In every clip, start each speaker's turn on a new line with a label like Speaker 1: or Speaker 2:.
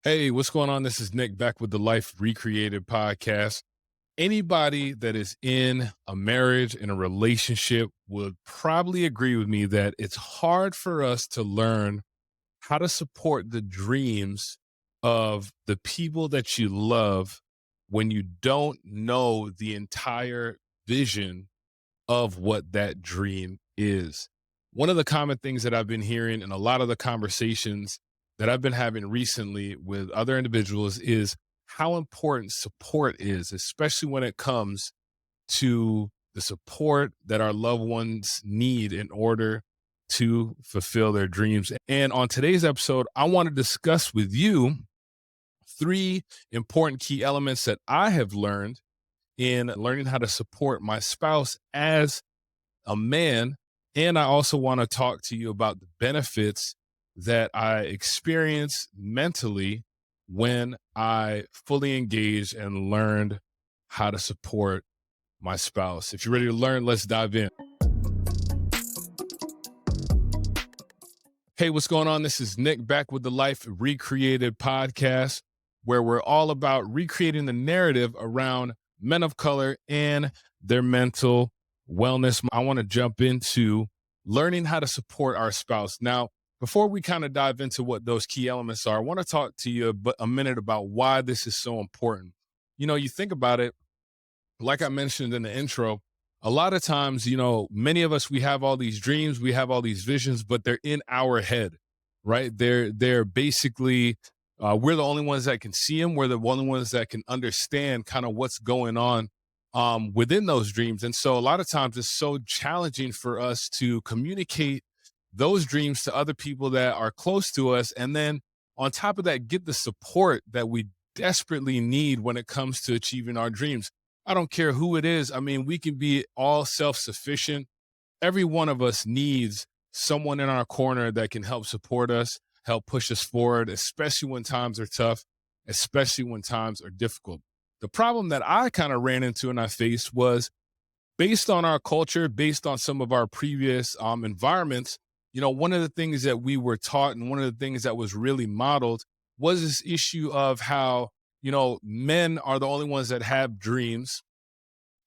Speaker 1: Hey, what's going on? This is Nick back with the Life Recreated podcast. Anybody that is in a marriage, in a relationship, would probably agree with me that it's hard for us to learn how to support the dreams of the people that you love when you don't know the entire vision of what that dream is. One of the common things that I've been hearing in a lot of the conversations that I've been having recently with other individuals is how important support is, especially when it comes to the support that our loved ones need in order to fulfill their dreams. And on today's episode, I want to discuss with you three important key elements that I have learned in learning how to support my spouse as a man. And I also want to talk to you about the benefits that I experience mentally when I fully engaged and learned how to support my spouse. If you're ready to learn, let's dive in. Hey, what's going on? This is Nick back with the Life Recreated podcast, where we're all about recreating the narrative around men of color and their mental wellness. I want to jump into learning how to support our spouse. Now, before we kind of dive into what those key elements are, I want to talk to you a minute about why this is so important. You think about it, like I mentioned in the intro, a lot of times, many of us, we have all these dreams, we have all these visions, but they're in our head, right? They're basically, we're the only ones that can see them. We're the only ones that can understand kind of what's going on within those dreams. And so a lot of times it's so challenging for us to communicate those dreams to other people that are close to us. And then on top of that, get the support that we desperately need when it comes to achieving our dreams. I don't care who it is. I mean, we can be all self-sufficient. Every one of us needs someone in our corner that can help support us, help push us forward, especially when times are tough, especially when times are difficult. The problem that I kind of ran into and I faced was based on our culture, based on some of our previous environments. One of the things that we were taught and one of the things that was really modeled was this issue of how, men are the only ones that have dreams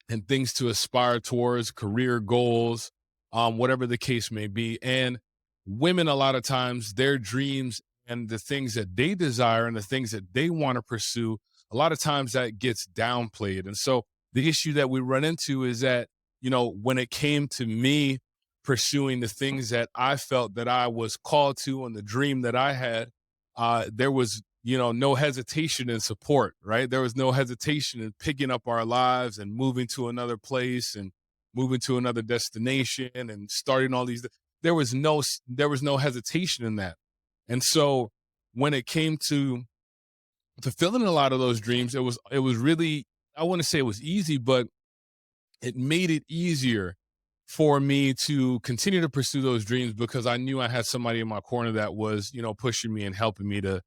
Speaker 1: and things to aspire towards, career goals, whatever the case may be. And women, a lot of times, their dreams and the things that they desire and the things that they want to pursue, a lot of times that gets downplayed. And so the issue that we run into is that, when it came to me pursuing the things that I felt that I was called to and the dream that I had, there was, no hesitation in support, right? There was no hesitation in picking up our lives and moving to another place and moving to another destination and starting all these. There was no hesitation in that. And so when it came to fulfilling a lot of those dreams, it was really, I wouldn't say it was easy, but it made it easier for me to continue to pursue those dreams because I knew I had somebody in my corner that was, pushing me and helping me to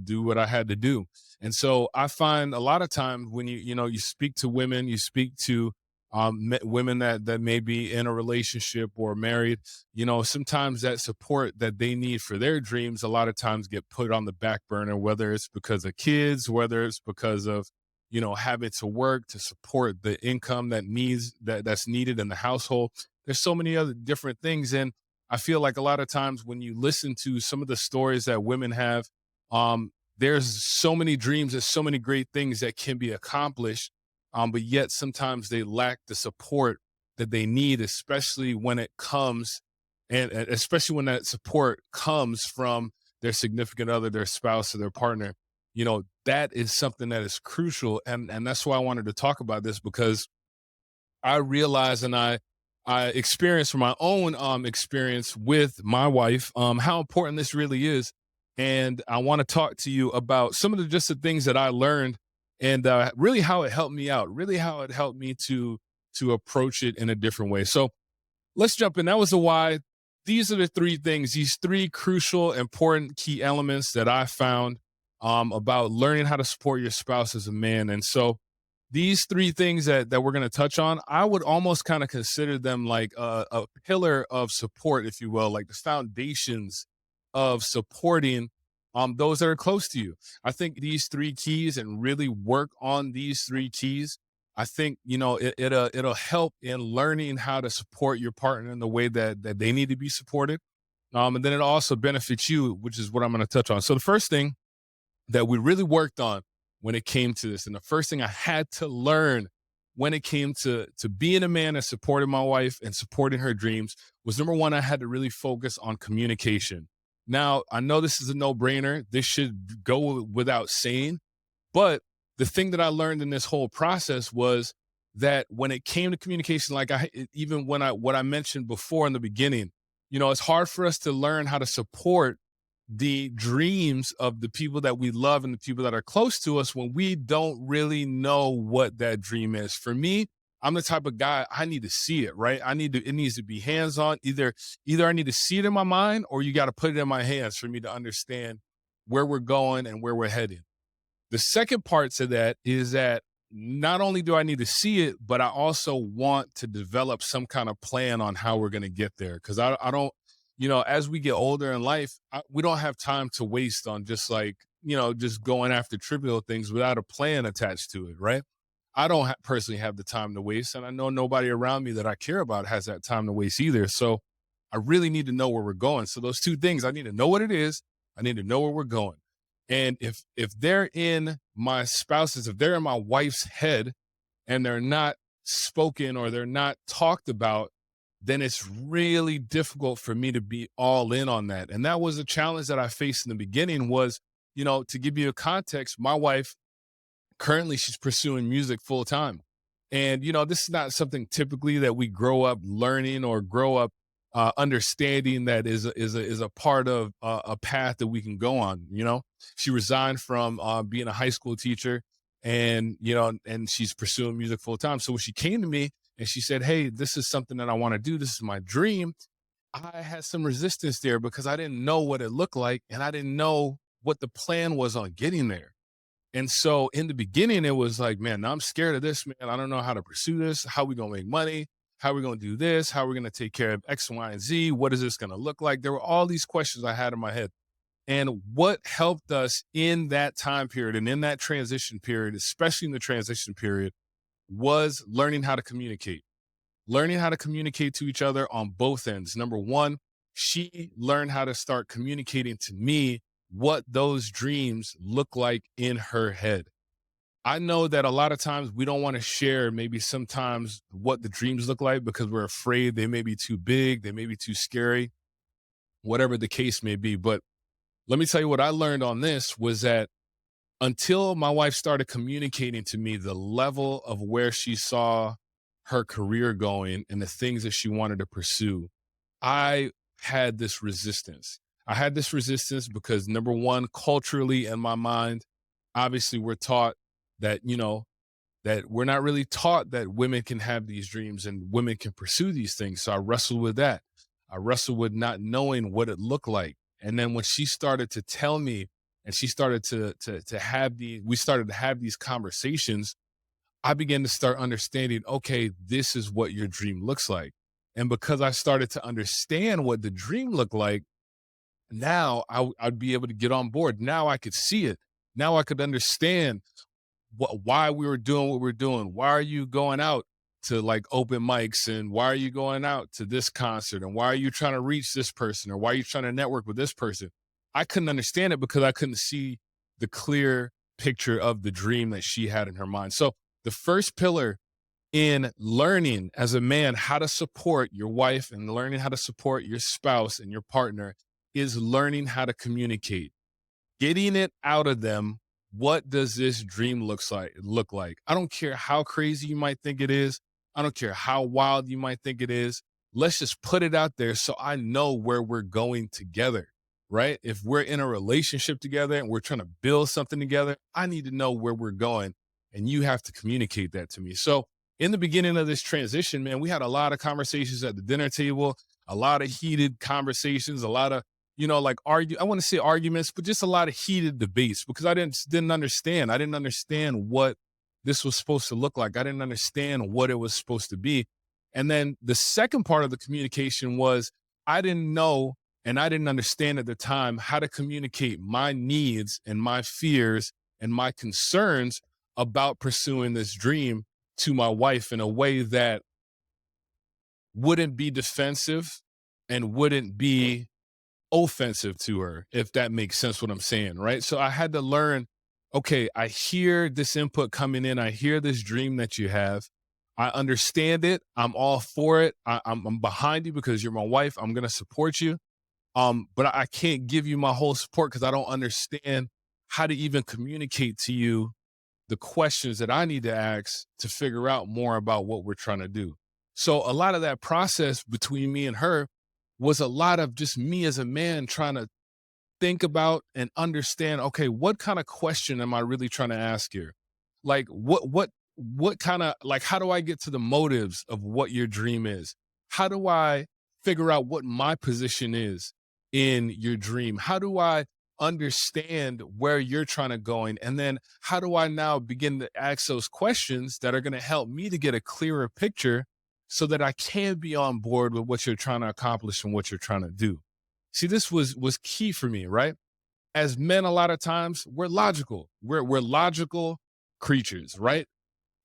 Speaker 1: do what I had to do. And so I find a lot of times when you speak to women, you speak to women that may be in a relationship or married, sometimes that support that they need for their dreams, a lot of times get put on the back burner, whether it's because of kids, whether it's because of, having to work to support the income that's needed in the household. There's so many other different things. And I feel like a lot of times when you listen to some of the stories that women have, there's so many dreams, there's so many great things that can be accomplished. But yet sometimes they lack the support that they need, especially when it comes and especially when that support comes from their significant other, their spouse or their partner. That is something that is crucial. And that's why I wanted to talk about this, because I realize and I experienced from my own experience with my wife, how important this really is. And I want to talk to you about some of the things that I learned and really how it helped me out, really how it helped me to approach it in a different way. So let's jump in. That was the why. These are the three things, these three crucial, important key elements that I found about learning how to support your spouse as a man. And so these three things that we're going to touch on, I would almost kind of consider them like a pillar of support, if you will, like the foundations of supporting those that are close to you. I think these three keys and really work on these three keys. I think, it'll help in learning how to support your partner in the way that they need to be supported. And then it also benefits you, which is what I'm going to touch on. So the first thing that we really worked on when it came to this, and the first thing I had to learn when it came to being a man and supporting my wife and supporting her dreams was, number one, I had to really focus on communication. Now, I know this is a no-brainer. This should go without saying, but the thing that I learned in this whole process was that when it came to communication, like even what I mentioned before in the beginning, it's hard for us to learn how to support the dreams of the people that we love and the people that are close to us when we don't really know what that dream is. For me, I'm the type of guy, I need to see it, right? It needs to be hands-on. Either I need to see it in my mind, or you got to put it in my hands for me to understand where we're going and where we're heading. The second part to that is that not only do I need to see it, but I also want to develop some kind of plan on how we're going to get there. Cause I don't, as we get older in life, we don't have time to waste on just just going after trivial things without a plan attached to it. Right. I don't personally have the time to waste. And I know nobody around me that I care about has that time to waste either. So I really need to know where we're going. So those two things, I need to know what it is. I need to know where we're going. And if they're in my spouse's, if they're in my wife's head and they're not spoken or they're not talked about, then it's really difficult for me to be all in on that. And that was a challenge that I faced in the beginning was, to give you a context, my wife, currently she's pursuing music full time. And, this is not something typically that we grow up learning or grow up understanding that is a part of a path that we can go on. She resigned from being a high school teacher, and and she's pursuing music full time. So when she came to me and she said, "Hey, this is something that I want to do. This is my dream," I had some resistance there because I didn't know what it looked like, and I didn't know what the plan was on getting there. And so in the beginning, it was like, man, I'm scared of this, man. I don't know how to pursue this. How are we going to make money? How are we going to do this? How are we going to take care of X, Y, and Z? What is this going to look like? There were all these questions I had in my head. And what helped us in that time period and in that transition period, especially in the transition period, was learning how to communicate. Learning how to communicate to each other on both ends. Number one, she learned how to start communicating to me what those dreams look like in her head. I know that a lot of times we don't want to share maybe sometimes what the dreams look like because we're afraid they may be too big, they may be too scary, whatever the case may be. But let me tell you what I learned on this was that until my wife started communicating to me the level of where she saw her career going and the things that she wanted to pursue, I had this resistance. I had this resistance because, number one, culturally in my mind, obviously we're taught that, that we're not really taught that women can have these dreams and women can pursue these things. So I wrestled with that. I wrestled with not knowing what it looked like. And then when she started to tell me and she started we started to have these conversations, I began to start understanding, okay, this is what your dream looks like. And because I started to understand what the dream looked like, now I'd be able to get on board. Now I could see it. Now I could understand why we were doing what we're doing. Why are you going out to like open mics, and why are you going out to this concert, and why are you trying to reach this person, or why are you trying to network with this person? I couldn't understand it because I couldn't see the clear picture of the dream that she had in her mind. So the first pillar in learning as a man how to support your wife and learning how to support your spouse and your partner is learning how to communicate, getting it out of them. What does this dream look like? I don't care how crazy you might think it is. I don't care how wild you might think it is. Let's just put it out there so I know where we're going together, right? If we're in a relationship together and we're trying to build something together, I need to know where we're going, and you have to communicate that to me. So in the beginning of this transition, man, we had a lot of conversations at the dinner table, a lot of heated conversations, a lot of, I want to say arguments, but just a lot of heated debates because I didn't understand. I didn't understand what this was supposed to look like. I didn't understand what it was supposed to be. And then the second part of the communication was I didn't know And I didn't understand at the time how to communicate my needs and my fears and my concerns about pursuing this dream to my wife in a way that wouldn't be defensive and wouldn't be offensive to her, if that makes sense what I'm saying, right? So I had to learn, okay, I hear this input coming in. I hear this dream that you have. I understand it. I'm all for it. I'm behind you because you're my wife. I'm going to support you. But I can't give you my whole support because I don't understand how to even communicate to you the questions that I need to ask to figure out more about what we're trying to do. So a lot of that process between me and her was a lot of just me as a man trying to think about and understand, okay, what kind of question am I really trying to ask here? Like what kind of, like, how do I get to the motives of what your dream is? How do I figure out what my position is in your dream? How do I understand where you're trying to go in? And then how do I now begin to ask those questions that are going to help me to get a clearer picture so that I can be on board with what you're trying to accomplish and what you're trying to do? See, this was key for me, right? As men, a lot of times we're logical. We're logical creatures, right?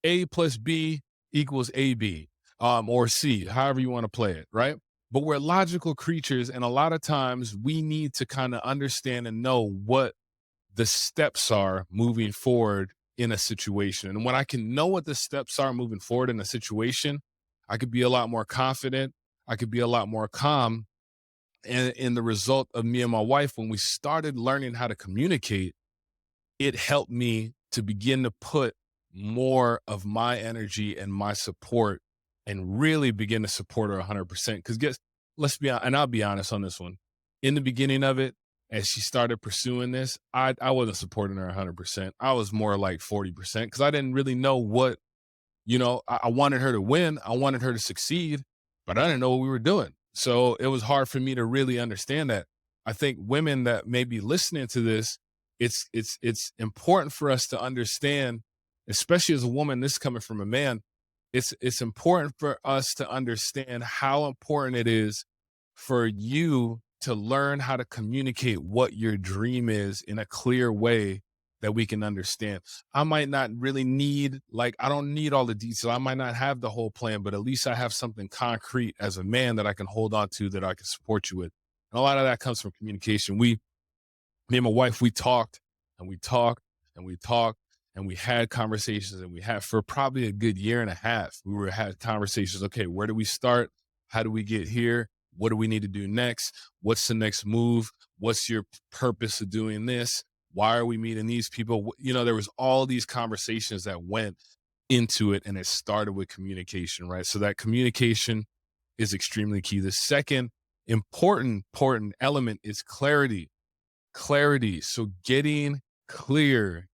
Speaker 1: A plus B equals AB, or C, however you want to play it, right? But we're logical creatures, and a lot of times we need to kind of understand and know what the steps are moving forward in a situation. And when I can know what the steps are moving forward in a situation, I could be a lot more confident. I could be a lot more calm. And in the result of me and my wife, when we started learning how to communicate, it helped me to begin to put more of my energy and my support and really begin to support her 100%. Because let's be honest, and I'll be honest on this one. In the beginning of it, as she started pursuing this, I wasn't supporting her 100%. I was more like 40% because I didn't really know what, I wanted her to win. I wanted her to succeed, but I didn't know what we were doing. So it was hard for me to really understand that. I think women that may be listening to this, it's important for us to understand, especially as a woman, this is coming from a man, it's important for us to understand how important it is for you to learn how to communicate what your dream is in a clear way that we can understand. I might not really need, like, I don't need all the detail. I might not have the whole plan, but at least I have something concrete as a man that I can hold on to, that I can support you with. And a lot of that comes from communication. Me and my wife, we talked and we talked and we talked and we had conversations, and we had for probably a good year and a half. Had conversations. Okay, where do we start? How do we get here? What do we need to do next? What's the next move? What's your purpose of doing this? Why are we meeting these people? There was all these conversations that went into it, and it started with communication, right? So that communication is extremely key. The second important element is clarity. Clarity. So getting clear.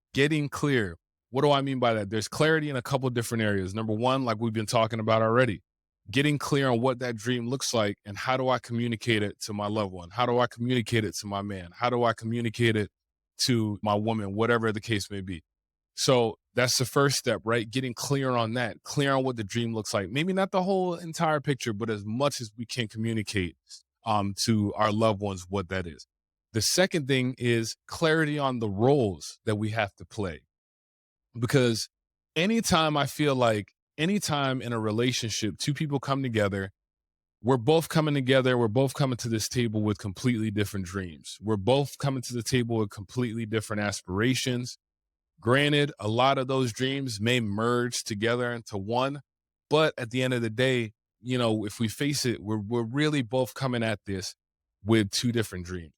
Speaker 1: What do I mean by that? There's clarity in a couple different areas. Number one, like we've been talking about already, getting clear on what that dream looks like and how do I communicate it to my loved one? How do I communicate it to my man? How do I communicate it to my woman, whatever the case may be? So that's the first step, right? Getting clear on that, clear on what the dream looks like. Maybe not the whole entire picture, but as much as we can communicate to our loved ones what that is. The second thing is clarity on the roles that we have to play. Because anytime in a relationship, two people come together, we're both coming to this table with completely different dreams. We're both coming to the table with completely different aspirations. Granted, a lot of those dreams may merge together into one, but at the end of the day, if we face it, we're really both coming at this with two different dreams.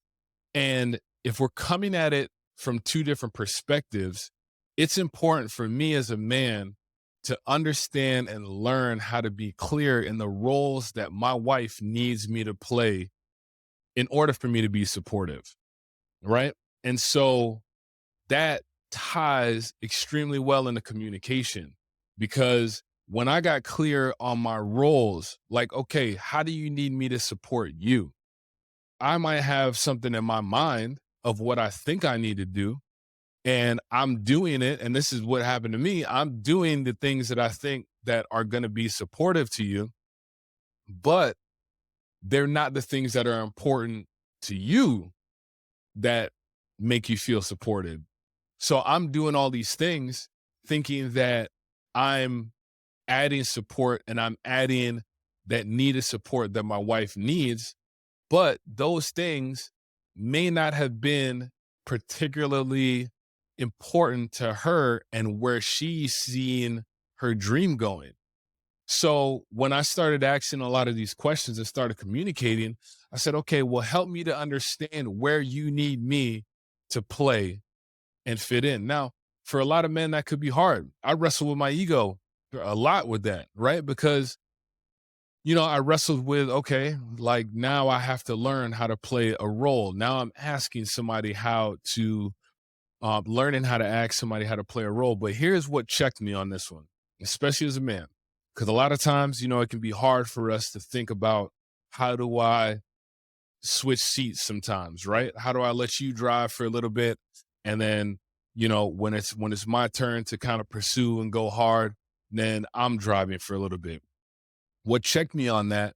Speaker 1: And if we're coming at it from two different perspectives, it's important for me as a man to understand and learn how to be clear in the roles that my wife needs me to play in order for me to be supportive, right? And so that ties extremely well into communication, because when I got clear on my roles, like, okay, how do you need me to support you? I might have something in my mind of what I think I need to do, and I'm doing it. And this is what happened to me. I'm doing the things that I think that are going to be supportive to you, but they're not the things that are important to you that make you feel supported. So I'm doing all these things thinking that I'm adding support and I'm adding that needed support that my wife needs. But those things may not have been particularly important to her and where she's seeing her dream going. So when I started asking a lot of these questions and started communicating, I said, okay, well, help me to understand where you need me to play and fit in. Now, for a lot of men, that could be hard. I wrestle with my ego a lot with that, right? Because, I wrestled with, okay, like now I have to learn how to play a role. Now I'm asking somebody how to, learning how to ask somebody how to play a role. But here's what checked me on this one, especially as a man. Because a lot of times, it can be hard for us to think about how do I switch seats sometimes, right? How do I let you drive for a little bit and then, when it's my turn to kind of pursue and go hard, then I'm driving for a little bit. What checked me on that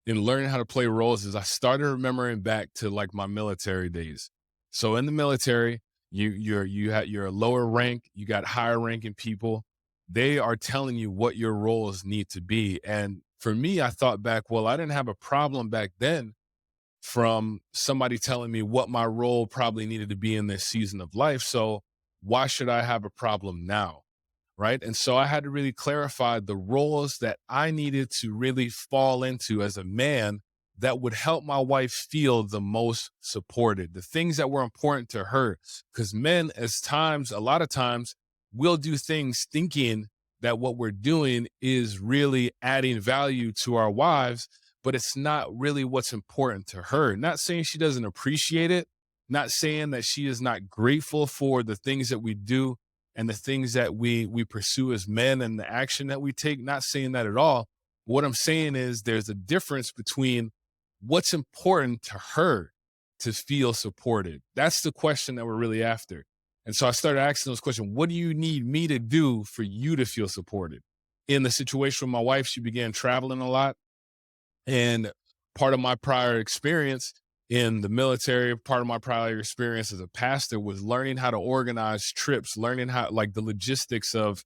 Speaker 1: in learning how to play roles is I started remembering back to like my military days. So in the military, you're a lower rank, you got higher ranking people. They are telling you what your roles need to be. And for me, I thought back, well, I didn't have a problem back then from somebody telling me what my role probably needed to be in this season of life. So why should I have a problem now? Right. And so I had to really clarify the roles that I needed to really fall into as a man that would help my wife feel the most supported, the things that were important to her. Because men, a lot of times, we'll do things thinking that what we're doing is really adding value to our wives, but it's not really what's important to her. Not saying she doesn't appreciate it, not saying that she is not grateful for the things that we do and the things that we pursue as men and the action that we take. Not saying that at all. What I'm saying is there's a difference between what's important to her to feel supported. That's the question that we're really after. And so I started asking those questions. What do you need me to do for you to feel supported? In the situation with my wife, she began traveling a lot. And part of my prior experience in the military, part of my prior experience as a pastor was learning how to organize trips, learning how like the logistics of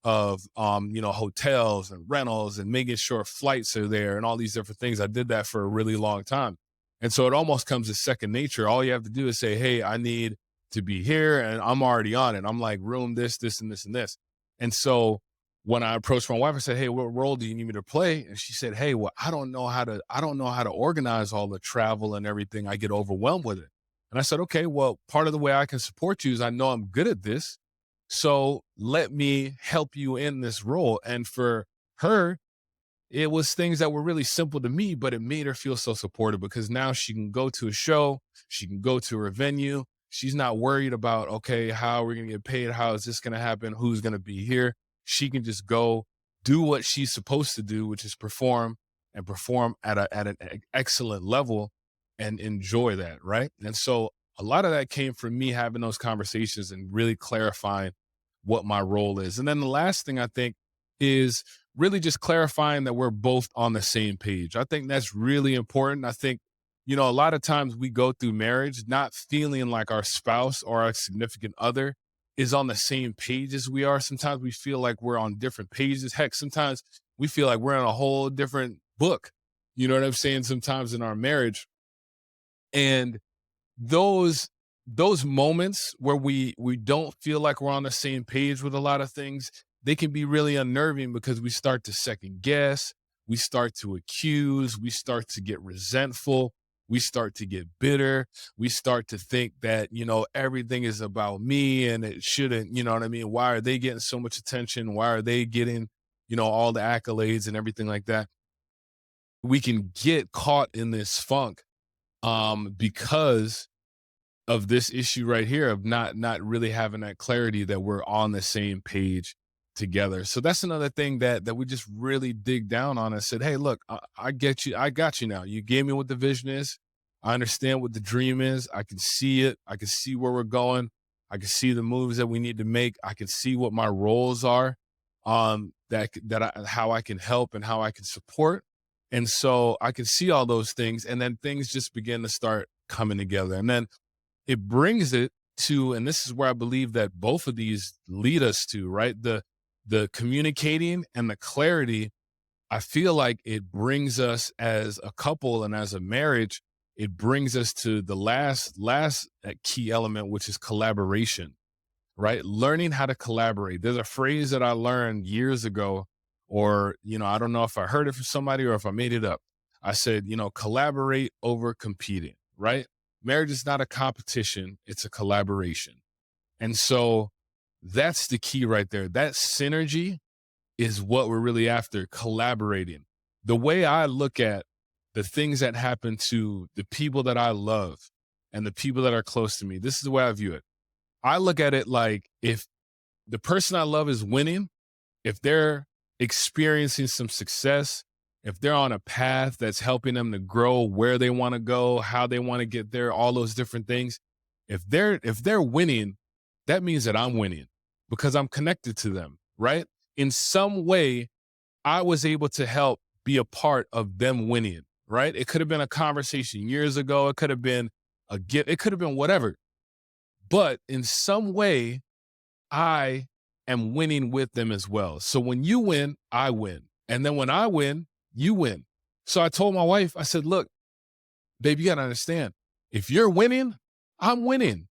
Speaker 1: hotels and rentals and making sure flights are there and all these different things. I did that for a really long time. And so it almost comes as second nature. All you have to do is say, hey, I need to be here and I'm already on it. I'm like, room this, this, and this, and this. And so when I approached my wife, I said, hey, what role do you need me to play? And she said, hey, well, I don't know how to organize all the travel and everything. I get overwhelmed with it. And I said, okay, well, part of the way I can support you is I know I'm good at this. So let me help you in this role. And for her, it was things that were really simple to me, but it made her feel so supported because now she can go to a show, she can go to her venue. She's not worried about, okay, how are we going to get paid? How is this going to happen? Who's going to be here? She can just go do what she's supposed to do, which is perform and perform at an excellent level and enjoy that. Right. And so a lot of that came from me having those conversations and really clarifying what my role is. And then the last thing I think is really just clarifying that we're both on the same page. I think that's really important. I think, a lot of times we go through marriage not feeling like our spouse or our significant other is on the same page as we are. Sometimes we feel like we're on different pages. Heck, sometimes we feel like we're in a whole different book. You know what I'm saying? Sometimes in our marriage. And those moments where we don't feel like we're on the same page with a lot of things, they can be really unnerving because we start to second guess, we start to accuse, we start to get resentful, we start to get bitter, we start to think that, everything is about me and it shouldn't, you know what I mean? Why are they getting so much attention? Why are they getting, all the accolades and everything like that? We can get caught in this funk because of this issue right here of not really having that clarity that we're on the same page together. So that's another thing that we just really dig down on and said, hey, look, I get you. I got you now. You gave me what the vision is. I understand what the dream is. I can see it. I can see where we're going. I can see the moves that we need to make. I can see what my roles are, how I can help and how I can support. And so I can see all those things. And then things just begin to start coming together. And then it brings it to, and this is where I believe that both of these lead us to, right? The communicating and the clarity. I feel like it brings us as a couple and as a marriage, it brings us to the last key element, which is collaboration, right? Learning how to collaborate. There's a phrase that I learned years ago, or, I don't know if I heard it from somebody or if I made it up. I said, collaborate over competing, right? Marriage is not a competition, it's a collaboration. And so that's the key right there. That synergy is what we're really after, collaborating. The way I look at the things that happen to the people that I love and the people that are close to me, this is the way I view it. I look at it like, if the person I love is winning, if they're experiencing some success, if they're on a path that's helping them to grow where they want to go, how they want to get there, all those different things, if they're winning, that means that I'm winning because I'm connected to them, right? In some way, I was able to help be a part of them winning, right? It could have been a conversation years ago. It could have been a gift. It could have been whatever. But in some way, I am winning with them as well. So when you win, I win. And then when I win, you win. So I told my wife, I said, look, babe, you got to understand, if you're winning, I'm winning.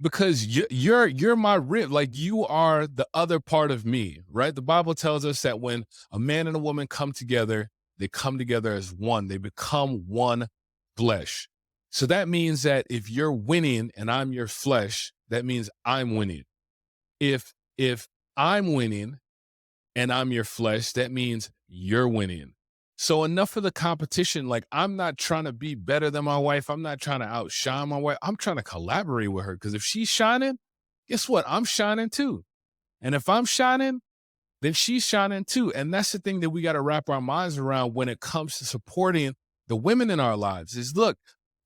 Speaker 1: Because you're my rib, like you are the other part of me, right? The Bible tells us that when a man and a woman come together, they come together as one. They become one flesh. So that means that if you're winning and I'm your flesh, that means I'm winning. If I'm winning and I'm your flesh, that means you're winning. So enough of the competition. Like, I'm not trying to be better than my wife. I'm not trying to outshine my wife. I'm trying to collaborate with her, because if she's shining, guess what? I'm shining too. And if I'm shining, then she's shining too. And that's the thing that we got to wrap our minds around when it comes to supporting the women in our lives is, look,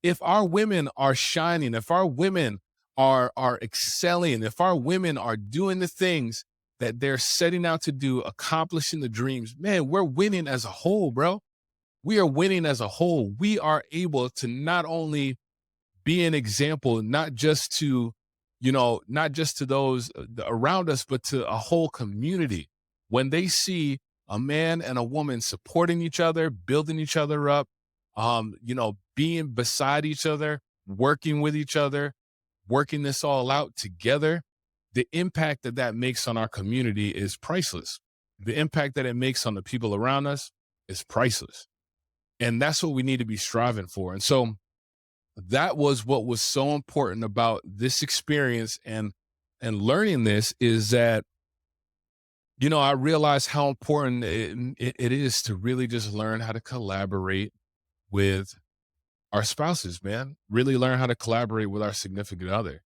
Speaker 1: if our women are shining, if our women are excelling, if our women are doing the things that they're setting out to do, accomplishing the dreams, man, we're winning as a whole, bro. We are winning as a whole. We are able to not only be an example, not just to those around us, but to a whole community. When they see a man and a woman supporting each other, building each other up, being beside each other, working with each other, working this all out together, the impact that that makes on our community is priceless. The impact that it makes on the people around us is priceless. And that's what we need to be striving for. And so that was what was so important about this experience and learning this, is that, I realized how important it is to really just learn how to collaborate with our spouses, man. Really learn how to collaborate with our significant other.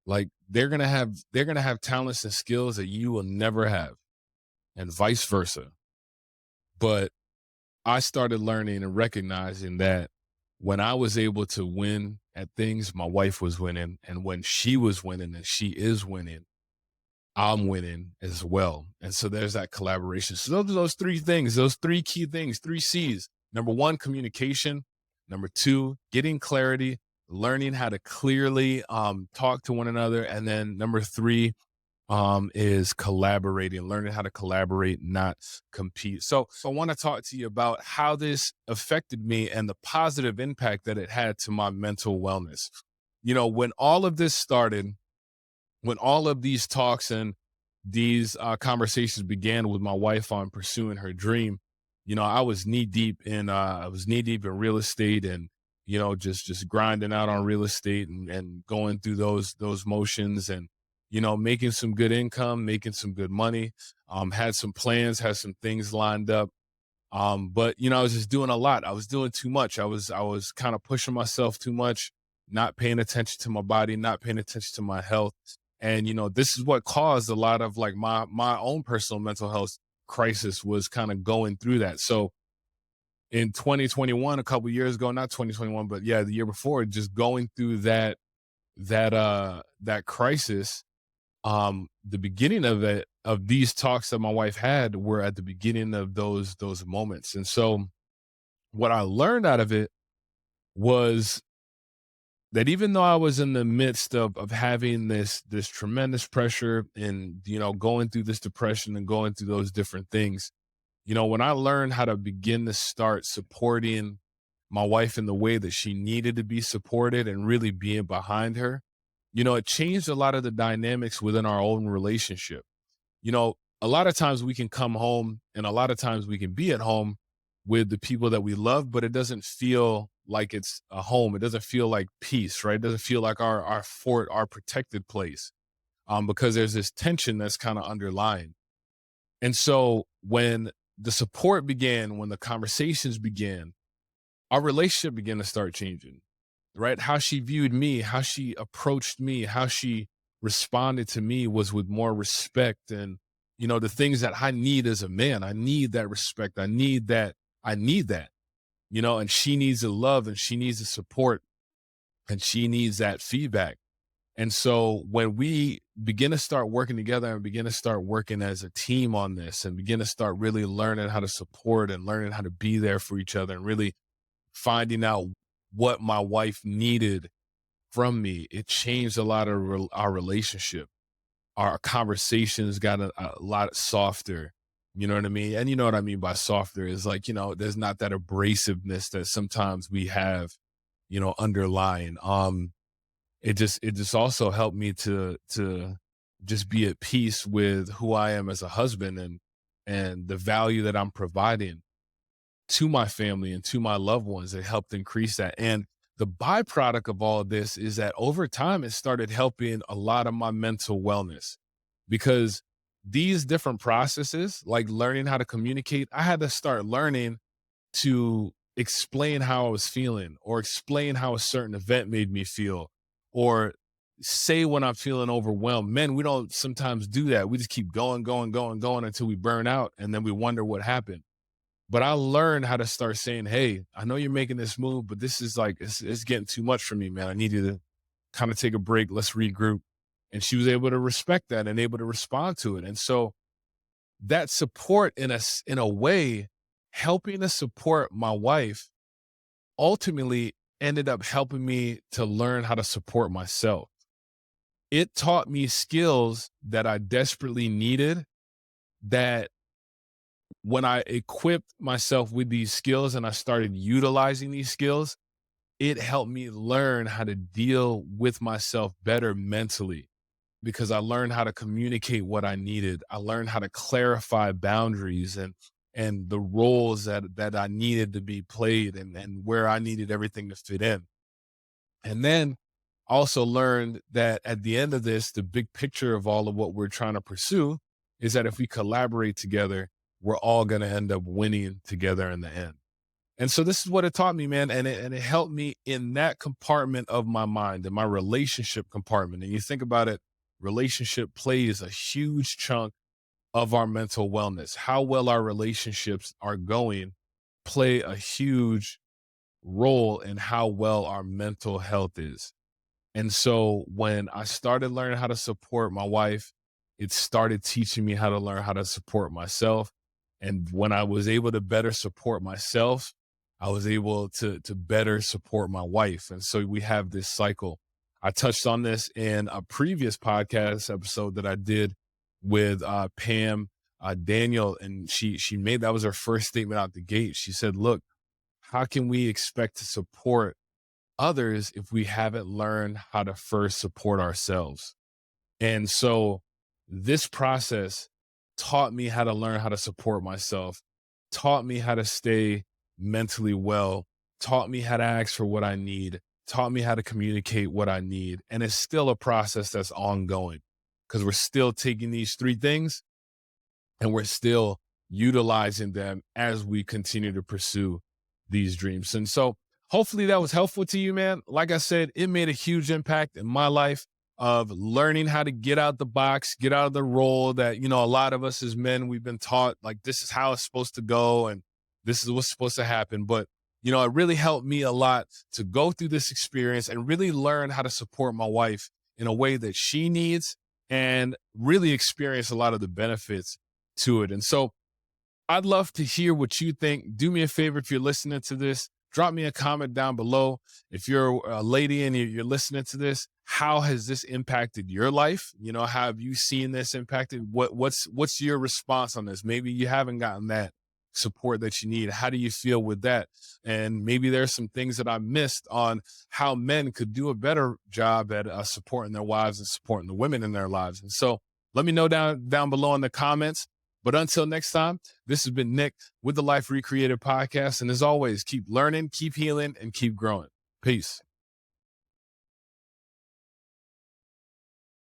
Speaker 1: Like, they're gonna have talents and skills that you will never have, and vice versa. But I started learning and recognizing that when I was able to win at things, my wife was winning, and when she was winning, and she is winning, I'm winning as well. And so there's that collaboration. So those three things, those three key things, 3 C's. Number 1, communication. Number 2, getting clarity, learning how to clearly talk to one another. And then number 3 is collaborating, learning how to collaborate, not compete. So I want to talk to you about how this affected me and the positive impact that it had to my mental wellness. When all of this started, when all of these talks and these conversations began with my wife on pursuing her dream, I was knee deep in real estate, and just grinding out on real estate and going through those motions, and making some good income, making some good money. Had some plans, had some things lined up. But I was just doing a lot. I was doing too much. I was kind of pushing myself too much, not paying attention to my body, not paying attention to my health. And this is what caused a lot of like my own personal mental health crisis, was kind of going through that. So in 2021, a couple years ago, not 2021, but yeah, the year before, just going through that crisis. The beginning of these talks that my wife had were at the beginning of those moments. And so what I learned out of it was that even though I was in the midst of having this tremendous pressure and, going through this depression and going through those different things, when I learned how to begin to start supporting my wife in the way that she needed to be supported and really being behind her, it changed a lot of the dynamics within our own relationship. A lot of times we can come home and a lot of times we can be at home with the people that we love, but it doesn't feel like it's a home. It doesn't feel like peace, right? It doesn't feel like our fort, our protected place, because there's this tension that's kind of underlying. And so when the support began, when the conversations began, our relationship began to start changing, right? How she viewed me, how she approached me, how she responded to me was with more respect and, the things that I need as a man. I need that respect. I need that. And she needs the love and she needs the support and she needs that feedback. And so when we begin to start working together and begin to start working as a team on this and begin to start really learning how to support and learning how to be there for each other and really finding out what my wife needed from me, it changed a lot of our relationship. Our conversations got a lot softer. You know what I mean? And you know what I mean by softer is like, there's not that abrasiveness that sometimes we have, underlying. It just also helped me to just be at peace with who I am as a husband and the value that I'm providing to my family and to my loved ones. It helped increase that. And the byproduct of all of this is that over time, it started helping a lot of my mental wellness because these different processes, like learning how to communicate, I had to start learning to explain how I was feeling or explain how a certain event made me feel or say when I'm feeling overwhelmed. Men, we don't sometimes do that. We just keep going until we burn out and then we wonder what happened. But I learned how to start saying, hey, I know you're making this move, but this is like, it's getting too much for me, man. I need you to kind of take a break. Let's regroup. And she was able to respect that and able to respond to it. And so that support in a way, helping to support my wife ultimately ended up helping me to learn how to support myself. It taught me skills that I desperately needed, that when I equipped myself with these skills and I started utilizing these skills, it helped me learn how to deal with myself better mentally because I learned how to communicate what I needed. I learned how to clarify boundaries and the roles that I needed to be played and where I needed everything to fit in. And then also learned that at the end of this, the big picture of all of what we're trying to pursue is that if we collaborate together, we're all going to end up winning together in the end. And so this is what it taught me, man. And it helped me in that compartment of my mind, in my relationship compartment. And you think about it, relationship plays a huge chunk of our mental wellness. How well our relationships are going play a huge role in how well our mental health is. And so when I started learning how to support my wife, it started teaching me how to learn how to support myself. And when I was able to better support myself, I was able to better support my wife. And so we have this cycle. I touched on this in a previous podcast episode that I did with Pam Daniel, and she made, that was her first statement out the gate. She said, look, how can we expect to support others if we haven't learned how to first support ourselves? And so this process taught me how to learn how to support myself, taught me how to stay mentally well, taught me how to ask for what I need, taught me how to communicate what I need. And it's still a process that's ongoing because we're still taking these three things and we're still utilizing them as we continue to pursue these dreams. And so hopefully that was helpful to you, man. Like I said, it made a huge impact in my life of learning how to get out the box, get out of the role that, a lot of us as men, we've been taught like this is how it's supposed to go and this is what's supposed to happen. But, it really helped me a lot to go through this experience and really learn how to support my wife in a way that she needs and really experience a lot of the benefits to it. And so I'd love to hear what you think. Do me a favor if you're listening to this, drop me a comment down below. If you're a lady and you're listening to this, how has this impacted your life? You know, how have you seen this impacted? What's your response on this? Maybe you haven't gotten that support that you need. How do you feel with that? And maybe there's some things that I missed on how men could do a better job at supporting their wives and supporting the women in their lives. And so let me know down below in the comments. But until next time, this has been Nick with the Life Recreated podcast. And as always, keep learning, keep healing, and keep growing. Peace.